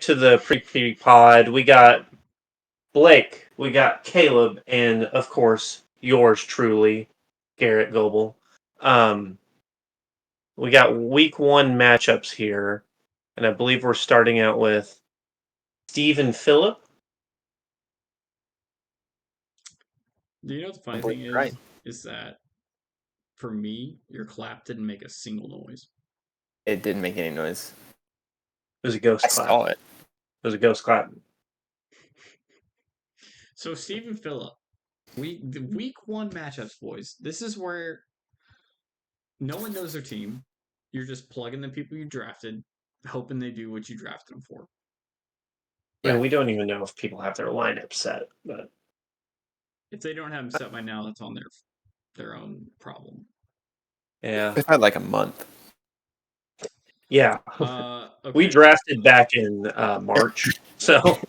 to the pre-pod. We got Blake, we got Caleb, and of course, yours truly, Garrett Goebel. We got week 1 matchups here, and I believe we're starting out with Steve and Philip. Do you know what the funny thing is? Right. Is that for me, your clap didn't make a single noise. It didn't make any noise. It was a ghost I clap. saw it. It was a ghost clap. So Steve and Philip, the week 1 matchups, boys. This is where no one knows their team. You're just plugging the people you drafted, hoping they do what you drafted them for. Yeah, we don't even know if people have their lineup set, but if they don't have them set by now, that's on their own problem. Yeah, we've had like a month. Yeah, okay. We drafted back in March, so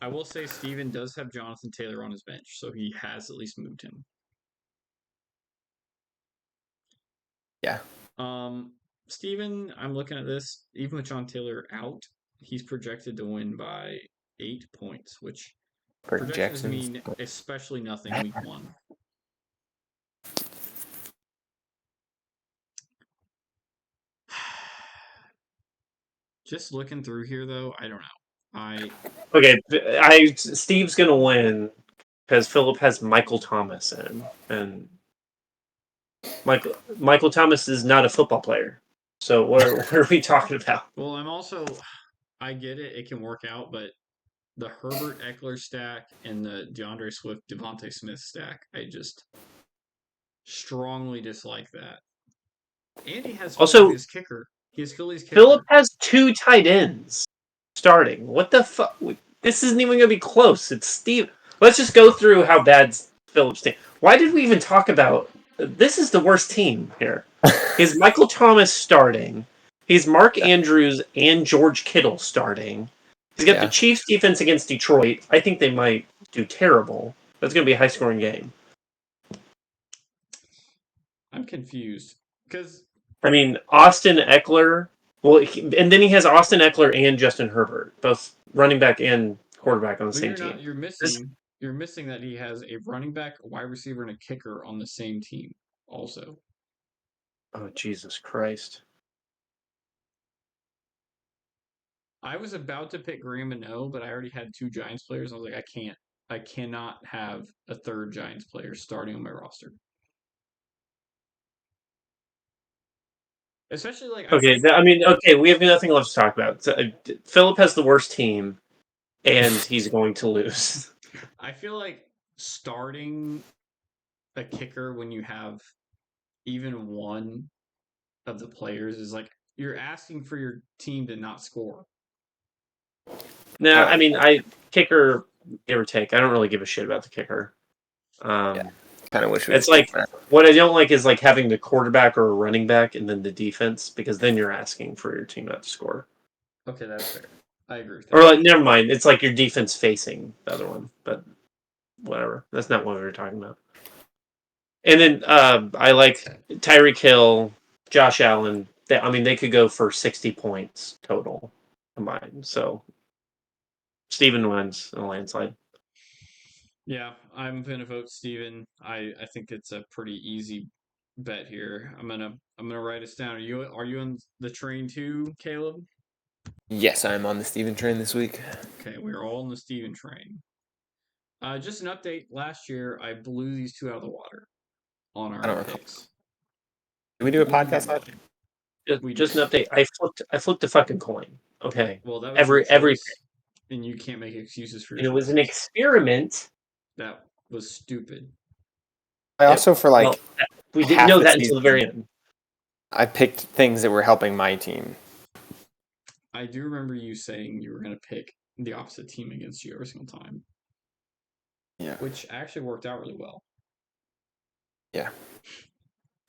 I will say Steven does have Jonathan Taylor on his bench, so he has at least moved him. Yeah. Steven, I'm looking at this. Even with John Taylor out, he's projected to win by 8 points, which projections mean especially nothing week 1. Just looking through here, though, I don't know. Steve's gonna win because Philip has Michael Thomas in, and Michael Thomas is not a football player. So what are we talking about? Well, I get it. It can work out, but the Herbert Eckler stack and the DeAndre Swift, Devontae Smith stack, I just strongly dislike that. And he has his kicker. He has Philly's kicker. Philip has 2 tight ends starting. What the fuck? This isn't even going to be close. It's Steve. Let's just go through how bad Philip's team. Why did we even talk about... This is the worst team here. He's Michael Thomas starting. He's Mark Andrews and George Kittle starting. He's got the Chiefs defense against Detroit. I think they might do terrible. That's going to be a high-scoring game. I'm confused. Because... I mean, Austin Eckler... Well, and then he has Austin Eckler and Justin Herbert, both running back and quarterback on the same team. You're missing that he has a running back, a wide receiver, and a kicker on the same team also. Oh, Jesus Christ. I was about to pick Graham Minot, but I already had 2 Giants players. I was like, I cannot have a third Giants player starting on my roster. Especially we have nothing left to talk about. Philip has the worst team, and he's going to lose. I feel like starting a kicker when you have even one of the players is like you're asking for your team to not score. No, kicker, give or take. I don't really give a shit about the kicker. Kind of wish it's like what I don't like is like having the quarterback or a running back and then the defense, because then you're asking for your team not to score. Okay, that's fair. I agree with that. Or never mind, it's like your defense facing the other one, but whatever. That's not what we were talking about. And then I like Tyreek Hill, Josh Allen. They could go for 60 points total combined. So Steven wins in a landslide. Yeah, I'm gonna vote Steven. I think it's a pretty easy bet here. I'm gonna write us down. Are you on the train too, Caleb? Yes, I'm on the Steven train this week. Okay, we're all on the Steven train. Just an update. Last year, I blew these 2 out of the water on our picks. Did we do a podcast last year? Just an update. I flipped a fucking coin. Okay. Well, that was every and you can't make excuses for. And it was an experiment. That was stupid. I also we didn't know that until the very end. I picked things that were helping my team. I do remember you saying you were going to pick the opposite team against you every single time. Yeah. Which actually worked out really well. Yeah.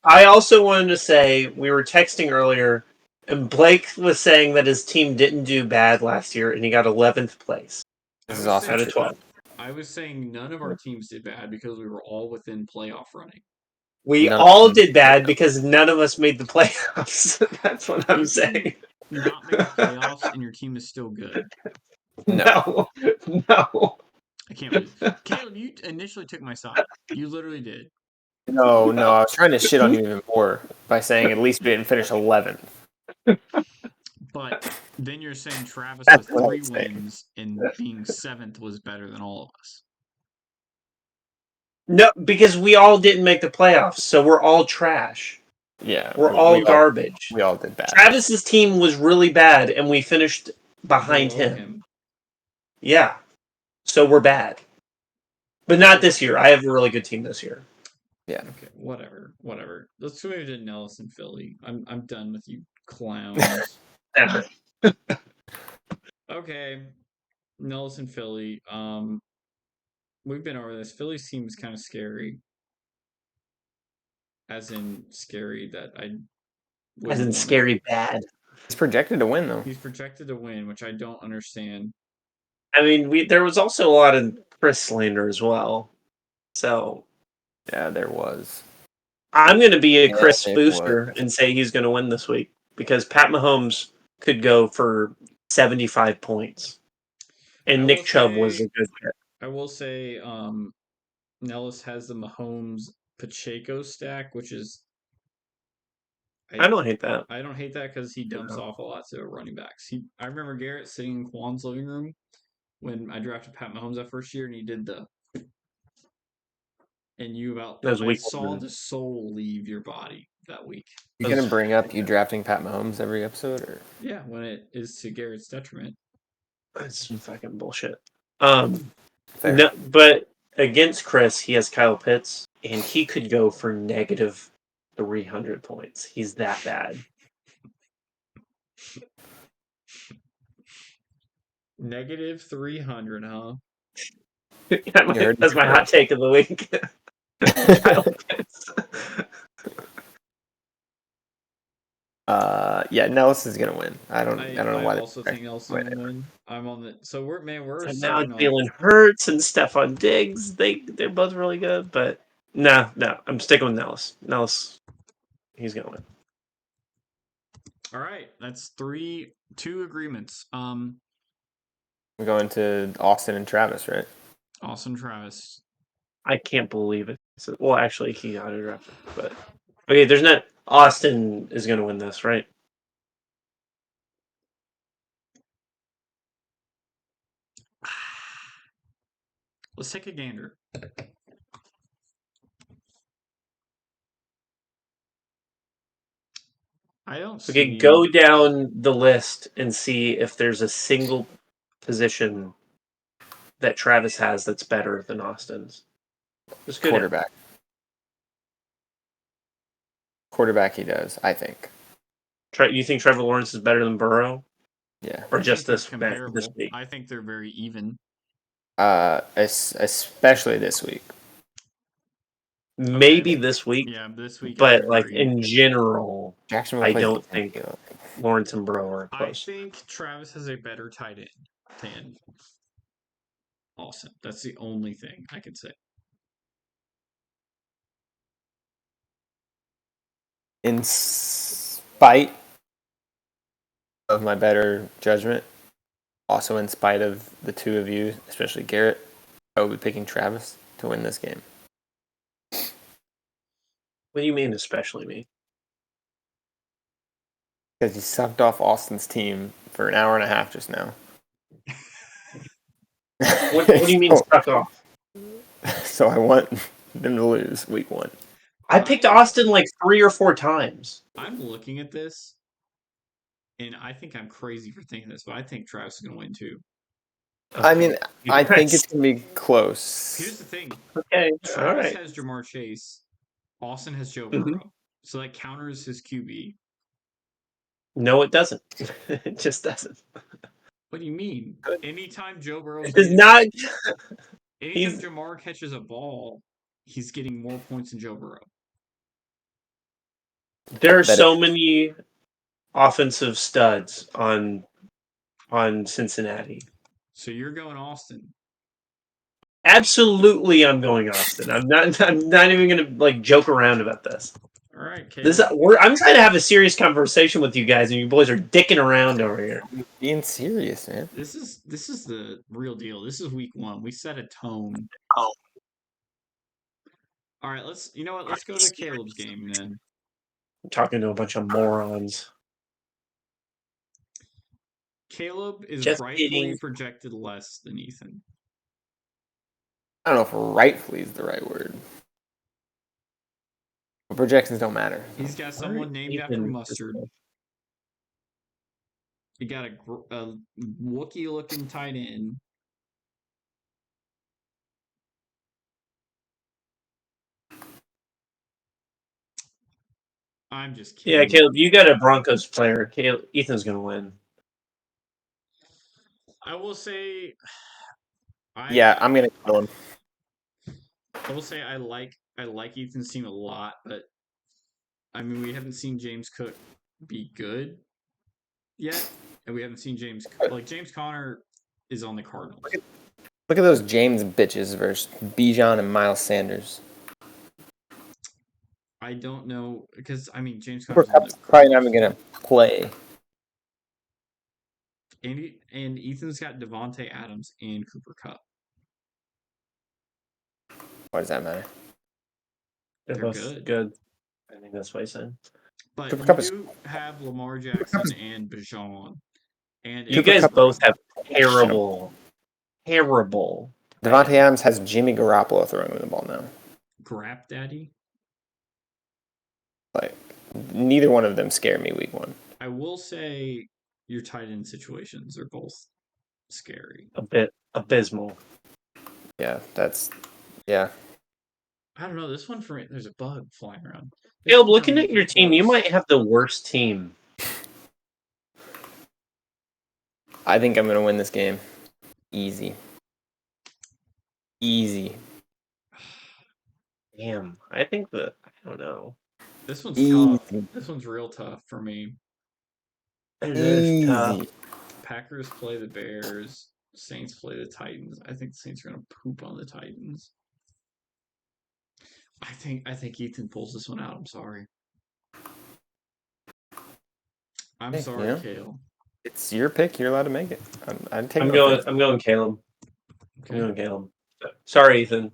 I also wanted to say, we were texting earlier, and Blake was saying that his team didn't do bad last year, and he got 11th place. This is awesome. Out of 12. I was saying none of our teams did bad because we were all within playoff running. We None- all did bad because none of us made the playoffs. That's what I'm You saying. can not make the playoffs and your team is still good. No. No. I can't believe Caleb, you initially took my side. You literally did. No, I was trying to shit on you even more by saying at least we didn't finish 11th. But then you're saying Travis That's with what I 3 was saying. wins and being 7th was better than all of us. No, because we all didn't make the playoffs, so we're all trash. Yeah, We're all we garbage. We all did bad. Travis's team was really bad, and we finished behind Below him. Yeah. So we're bad. But not this year. I have a really good team this year. Yeah. Okay, whatever. Let's move to Nellis and Philly. I'm done with you clowns. Okay, Nellis and Philly. We've been over this. Philly's team is kind of scary, as in scary that I. As wouldn't in wanna- scary bad. He's projected to win, though. He's projected to win, which I don't understand. I mean, there was also a lot of Chris slander as well. So Yeah, there was. I'm going to be a Yeah, Chris it booster was. and say he's going to win this week because Pat Mahomes could go for 75 points. And I Nick will Chubb was say- a good pick. I will say, Nellis has the Mahomes Pacheco stack, which is. I don't hate that. I don't hate that because he dumps No. off a lot to running backs. I remember Garrett sitting in Quan's living room when I drafted Pat Mahomes that first year, and he did the. And you about. That was I week saw one. the soul leave your body that week. You gonna bring up you drafting Pat Mahomes every episode, or Yeah, when it is to Garrett's detriment. That's fucking bullshit. Fair. No, but against Chris, he has Kyle Pitts, and he could go for negative 300 points. He's that bad. Negative 300, huh? That's my hot take of the week. Kyle Pitts. Yeah, Nellis is gonna win. I don't know why. I also think Nelson will win. I'm on the. So we're And now 7 Jalen Hurts and Stephon Diggs. They're both really good, but no, I'm sticking with Nellis. Nellis, he's gonna win. All right, that's 2 agreements. We're going to Austin and Travis, right? Austin Travis. I can't believe it. So, well, actually, he auto drafted, but okay. There's not. Austin is gonna win this, right? Let's take a gander. I don't Okay, see. go down the list and see if there's a single position that Travis has that's better than Austin's. Just go down. Quarterback. Quarterback, he does. I think. You think Trevor Lawrence is better than Burrow, Yeah. or I just think this they're this week? I think they're very even. Especially this week. Maybe this week, Yeah, this week. but like in general, Jacksonville. I plays don't again, think so- Lawrence and Burrow are I close. think Travis has a better tight end than Austin. That's the only thing I can say. In spite of my better judgment, also in spite of the two of you, especially Garrett, I will be picking Travis to win this game. What do you mean, especially me? Because he sucked off Austin's team for an hour and a half just now. What do you mean stuck off? So I want them to lose week 1. I picked Austin like 3 or 4 times. I'm looking at this, and I think I'm crazy for thinking this, but I think Travis is going to win too. I mean, I Yes. think it's going to be close. Here's the thing: Okay, all Travis right. has Jamar Chase, Austin has Joe Mhm. Burrow, so that counters his QB. No, it doesn't. It just doesn't. What do you mean? Anytime Joe Burrow, It does not. anytime Jamar catches a ball, he's getting more points than Joe Burrow. There are Bet so many offensive studs on Cincinnati. So you're going Austin. Absolutely, I'm going Austin. I'm not. I'm not even gonna like joke around about this. All right, This Caleb. I'm trying to have a serious conversation with you guys, and you boys are dicking around over here. Being serious, man. This is the real deal. This is week 1. We set a tone. Oh. All right, you know what? Let's go to Caleb's game then. I'm talking to a bunch of morons. Caleb is Just rightfully kidding. projected less than Ethan. I don't know if rightfully is the right word. But projections don't matter. He's got someone named after Ethan- Mustard. He got a Wookiee-looking tight end. I'm just kidding. Yeah, Caleb, you got a Broncos player. Caleb, Ethan's gonna win. I will say, Yeah, I'm gonna kill him. I will say I like Ethan's team a lot, but I mean we haven't seen James Cook be good yet, and we haven't seen James Conner is on the Cardinals. Look at those James bitches versus Bijan and Miles Sanders. I don't know because I mean James Cooper Conner's on Kupp's the probably not even gonna play. and Ethan's got Devontae Adams and Cooper Kupp. Why does that matter? They're They're both good. I think that's what I said. But Cooper you Kupp is- do have Lamar Jackson and Bijan. And You Cooper guys Kupp- both have terrible. Devontae Adams has Jimmy Garoppolo throwing him the ball now. Grap Daddy. Like, neither one of them scare me week 1. I will say your tight end situations are both scary. A bit abysmal. Yeah. I don't know. This one for me, there's a bug flying around. This Caleb, one for looking me at your is team, you close. might have the worst team. I think I'm gonna win this game. Easy. Damn, I think that I don't know. This one's Easy. tough. This one's real tough for me. It is tough. Easy. Packers play the Bears. Saints play the Titans. I think the Saints are gonna poop on the Titans. I think Ethan pulls this one out. I'm sorry. I'm Hey, sorry, yeah. Kale. It's your pick. You're allowed to make it. I'd take I'm no going. offense. I'm going Caleb. Okay. I'm going Caleb. Sorry, Ethan.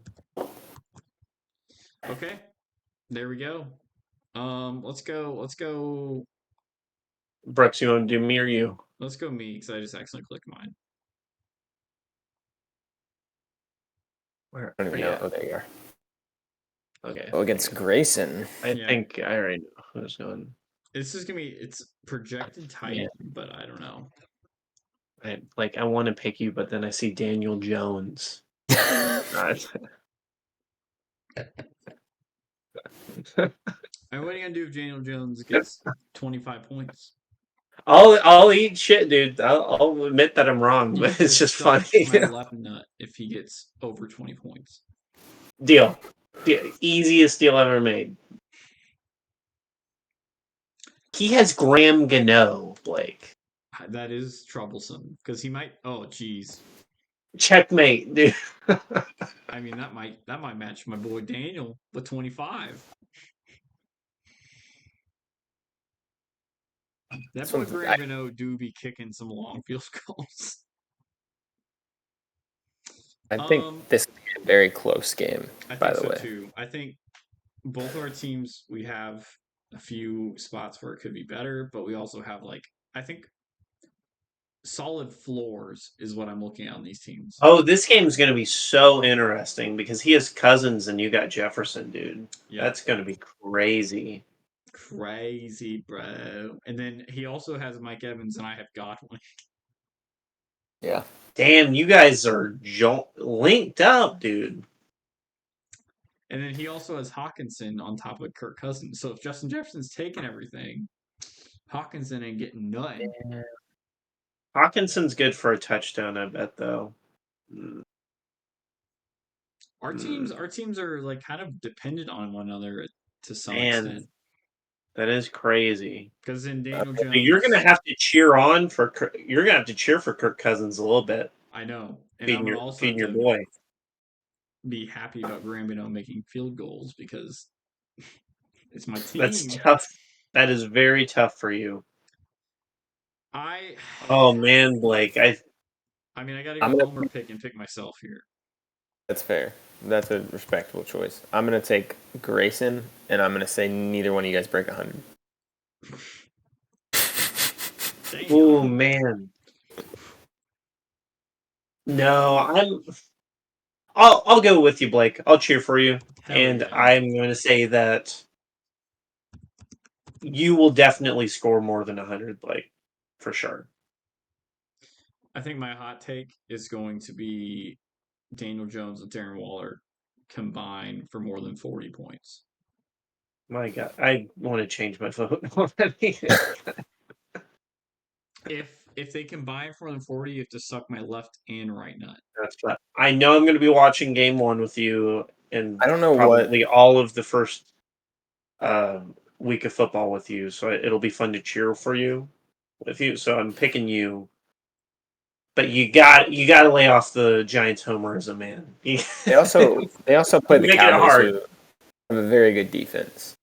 Okay. There we go. Let's go. Brooks, you want to do me or you? Let's go me because I just accidentally clicked mine. Where? I don't even Yeah. know. Oh, there you are. Okay. Oh, against Grayson. I Yeah. think I already know who's going. This is gonna be it's projected tight, but I don't know. I want to pick you, but then I see Daniel Jones. And what are you gonna do if Daniel Jones gets 25 points? I'll eat shit, dude. I'll admit that I'm wrong, You but it's just suck funny. My left nut if he gets over 20 points. Deal. Easiest deal ever made. He has Graham Gano, Blake. That is troublesome because he might. Oh, geez. Checkmate, dude. I mean, that might match my boy Daniel with 25. That boy Graham Gano do be kicking some long field goals. I think this will be a very close game, by the so way. Too. I think both our teams, we have a few spots where it could be better, but we also have I think solid floors is what I'm looking at on these teams. Oh, this game is going to be so interesting because he has Cousins and you got Jefferson, dude. Yeah. That's going to be crazy. Crazy, bro. And then he also has Mike Evans and I have Godwin. Yeah. Damn, you guys are linked up, dude. And then he also has Hawkinson on top of Kirk Cousins. So if Justin Jefferson's taking everything, Hawkinson ain't getting nothing. Yeah. Hawkinson's good for a touchdown, I bet, though. Our teams are kind of dependent on one another to some Man, extent. that is crazy. Because in Daniel Jones, you're gonna have to cheer for Kirk Cousins a little bit. I know, and feeding I'm your also feeding your boy. be happy about Gambino making field goals because it's my team. That's tough. That is very tough for you. I Oh man, Blake. mean, I got to I'm go gonna- homer pick and pick myself here. That's fair. That's a respectable choice. I'm gonna take Grayson, and I'm gonna say neither one of you guys break 100. Damn. Oh man. No, I'll go with you, Blake. I'll cheer for you. Hell And yeah. I'm going to say that you will definitely score more than 100, Blake, for sure. I think my hot take is going to be Daniel Jones and Darren Waller combined for more than 40 points. My God, I want to change my vote already. If they combine for more than 40, you have to suck my left and right nut. That's fine. I know I'm going to be watching game one with you, and I don't know probably all of the first week of football with you. So it'll be fun to cheer for you with you. So I'm picking you. But you got to lay off the Giants homerism, man. They also play the Making it Cowboys, hard. who have a very good defense.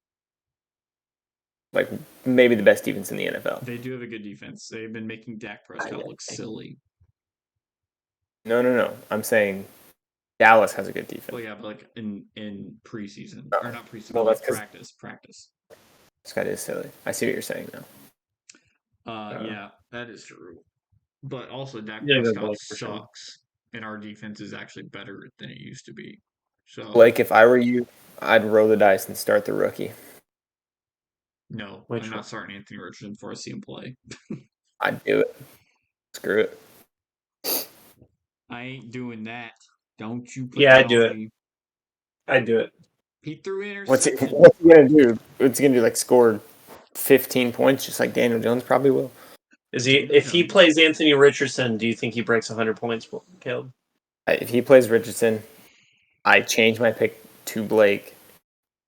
Like maybe the best defense in the NFL. They do have a good defense. They've been making Dak Prescott look silly. No. I'm saying Dallas has a good defense. Well, yeah, but like in preseason Oh. or not preseason, Well, but that's like 'cause- practice. This guy is silly. I see what you're saying now. Yeah, that is true. But also, Dak Yeah, good Prescott Blake, for sure. sucks, and our defense is actually better than it used to be. So, Blake, if I were you, I'd roll the dice and start the rookie. no, Which I'm one? not starting Anthony Richardson before I see him play. I'd do it. Screw it. I ain't doing that. Don't you put Yeah, that I'd do on it. me. I'd do it. He threw an What's he interception. gonna do? What's he gonna do? Like score 15 points, just like Daniel Jones probably will. If he plays Anthony Richardson, do you think he breaks 100 points, Caleb? If he plays Richardson, I change my pick to Blake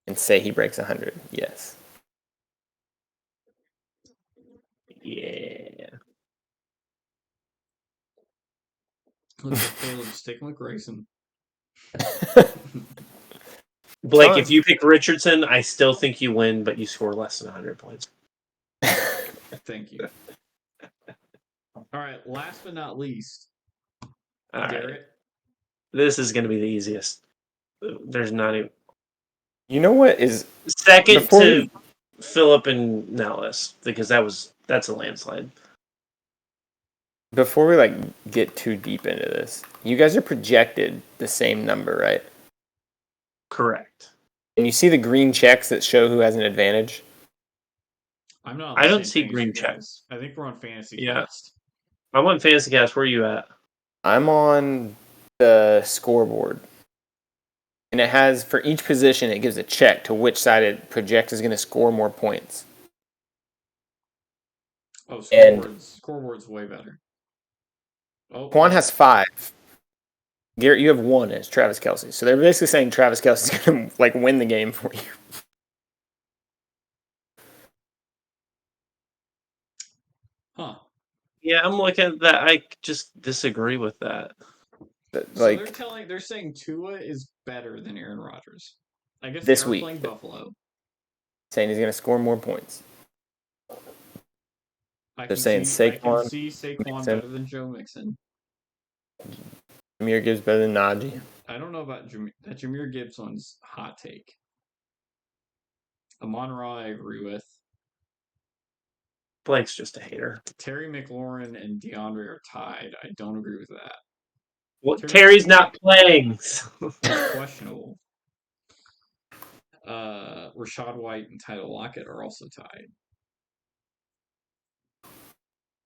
and say he breaks 100. Yes. Yeah. Looks like Caleb's sticking with Grayson. Blake, Fine. if you pick Richardson, I still think you win, but you score less than 100 points. Thank you. All right, last but not least, All right. Garrett. This is going to be the easiest. There's not even... You know what is Second Before to Phillip and Nellis, because that's a landslide. before we like get too deep into this? You guys are projected the same number, right? Correct. And you see the green checks that show who has an advantage. I'm not. On I the don't same see page green you guys. I think we're on Fantasy Yeah. Cast. I'm on Fantasy Cast. Where are you at? I'm on the scoreboard. And it has, for each position, it gives a check to which side it projects is going to score more points. Oh, And- scoreboard's way better. Oh, Quan has 5. Garrett, you have 1 as Travis Kelce. So they're basically saying Travis Kelce's going to like win the game for you. huh. Yeah, I'm looking at that. I just disagree with that. But, So like they're saying Tua is better than Aaron Rodgers. I guess This they are week. playing Buffalo. saying he's going to score more points. I They're can saying see, I can Saquon, see Saquon Mixon. better than Joe Mixon. Amir Gibbs better than Najee. I don't know about that Jameer Gibbs one's hot take. Amon Ra, I agree with. Blake's just a hater. Terry McLaurin and DeAndre are tied. I don't agree with that. Well, Terry's not playing. It's questionable. Rashad White and Tyler Lockett are also tied.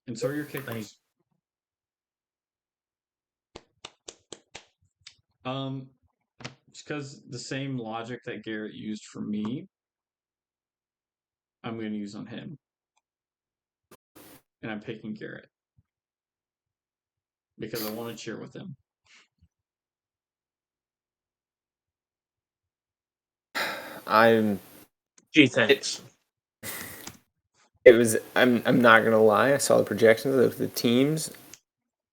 And so are your kickers. Just because the same logic that Garrett used for me, I'm going to use on him. And I'm picking Garrett. Because I want to cheer with him. Gee, thanks. I'm not gonna lie. I saw the projections of the teams.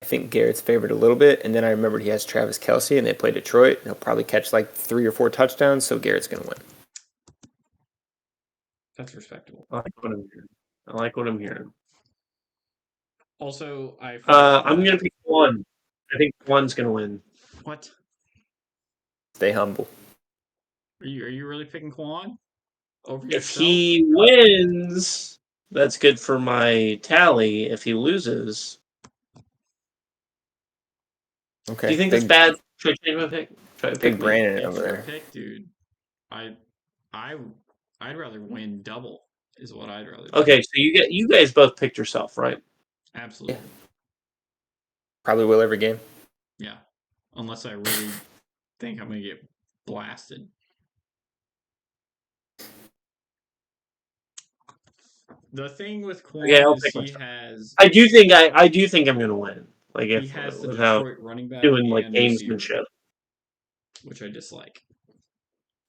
I think Garrett's favored a little bit, and then I remembered he has Travis Kelce, and they play Detroit, and he'll probably catch like 3 or 4 touchdowns, so Garrett's going to win. That's respectable. I like what I'm hearing. I like what I'm hearing. Also, I'm gonna pick Quan. I think Quan's gonna win. What? Stay humble. Are you really picking Quan over If yourself? he wins, that's good for my tally. If he loses, Okay. do you think that's bad? Should I change my pick? Try to Big pick me? Brandon It's over your there. pick, dude. I'd rather win double. Is what I'd rather do. Okay, so you guys both picked yourself, right? Absolutely. Probably will every game. Yeah. Unless I really think I'm gonna get blasted. The thing with Quan Okay, I'll is pick he myself. has I do think I'm gonna win. Like he if has the without Detroit running back doing like and receiver, gamesmanship. which I dislike.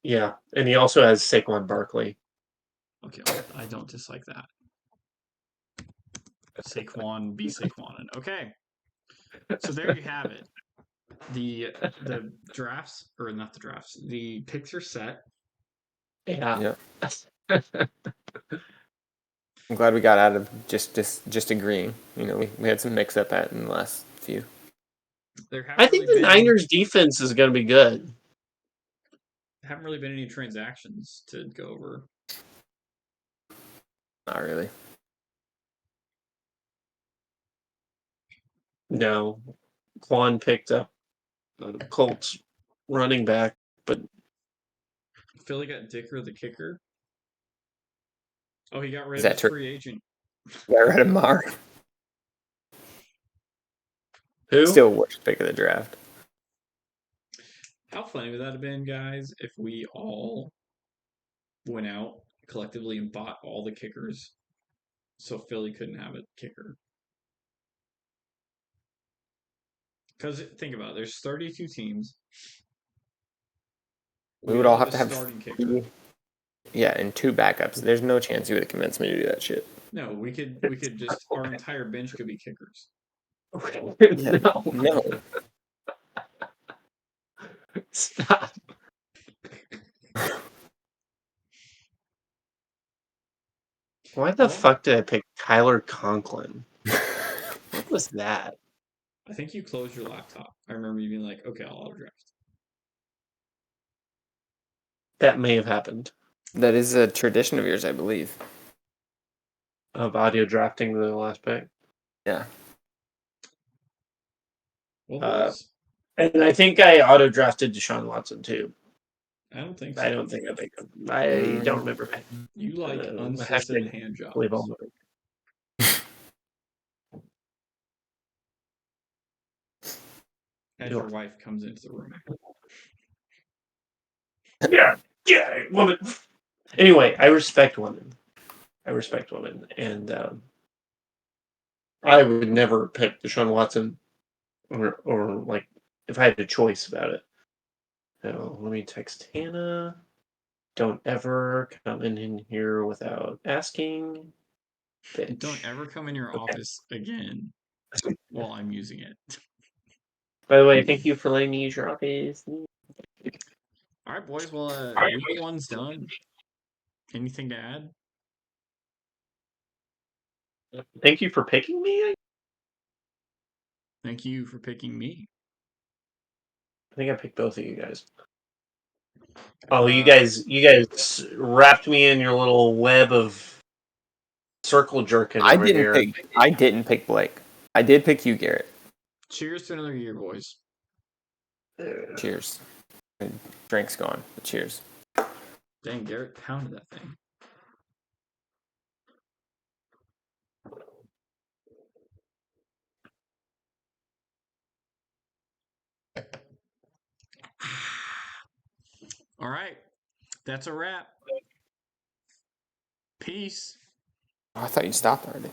Yeah, and he also has Saquon Barkley. Okay, I don't dislike that. Saquon be Saquon. Okay. So there you have it. The drafts, or not the drafts, the picks are set. Yeah. I'm glad we got out of just agreeing. You know, we had some mix up in the last few. I think the Niners defense is going to be good. Haven't really been any transactions to go over. Not really. No, Quan picked up Colts running back, but Philly got Dicker the kicker. Oh, he got rid Is of that his true? free agent. Got rid of Mar. who? Still worst pick of the draft. How funny would that have been, guys, if we all went out collectively and bought all the kickers so Philly couldn't have a kicker? Because think about it, there's 32 teams. We would all have to a have starting kicker. 3, yeah, and 2 backups. There's no chance you would have convinced me to do that shit. No, we could just our entire bench could be kickers. No. Stop. Why the fuck did I pick Tyler Conklin? What was that? I think you closed your laptop. I remember you being like, okay, I'll auto draft. That may have happened. That is a tradition of yours, I believe. Of audio drafting the last pick. Yeah. Well, boys, And I think I auto drafted Deshaun Watson too. I don't think so. I don't think I picked him. I don't remember picking. You like I have unsolicited to hand jobs. believe all of it. As your wife comes into the room. Yeah, woman. Anyway, I respect women. And I would never pick Deshaun Watson, or like if I had a choice about it. So let me text Hannah. Don't ever come in here without asking. Bitch. Don't ever come in your office again while I'm using it. By the way, thank you for letting me use your office. All right, boys. Well, week one's done. Anything to add? Thank you for picking me. Thank you for picking me. I think I picked both of you guys. Oh, you guys wrapped me in your little web of circle jerking over here. I didn't pick Blake. I did pick you, Garrett. Cheers to another year, boys. Cheers. Drink's gone, but cheers. Dang, Garrett pounded that thing. All right. That's a wrap. Peace. Oh, I thought you stopped already.